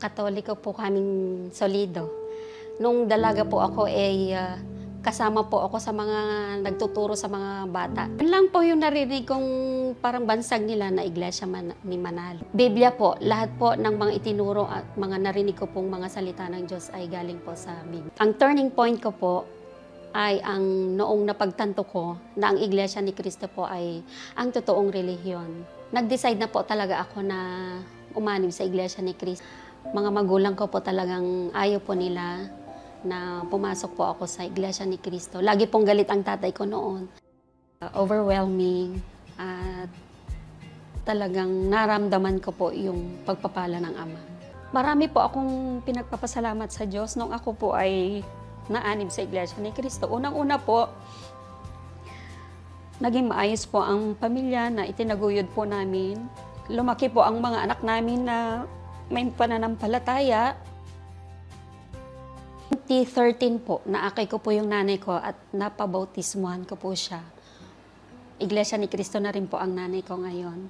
Katoliko po kaming solido. Nung dalaga po ako kasama po ako sa mga nagtuturo sa mga bata. Yun lang po yung narinig kong parang bansag nila na Iglesia ni Manalo. Biblia po, lahat po ng mga itinuro at mga narinig ko pong mga salita ng Diyos ay galing po sa Biblia. Ang turning point ko po ay ang noong napagtanto ko na ang Iglesia ni Cristo po ay ang totoong relihiyon. Nag-decide na po talaga ako na umanib sa Iglesia ni Cristo. Mga magulang ko po talagang ayaw po nila na pumasok po ako sa Iglesia ni Cristo. Lagi pong galit ang tatay ko noon. Overwhelming at talagang naramdaman ko po yung pagpapala ng Ama. Marami po akong pinagpapasalamat sa Diyos nung ako po ay naanib sa Iglesia ni Cristo. Unang-una po, naging maayos po ang pamilya na itinaguyod po namin. Lumaki po ang mga anak namin na may pananampalataya. 2013 po, naakay ko po yung nanay ko at napabautismuhan ko po siya. Iglesia ni Cristo na rin po ang nanay ko ngayon.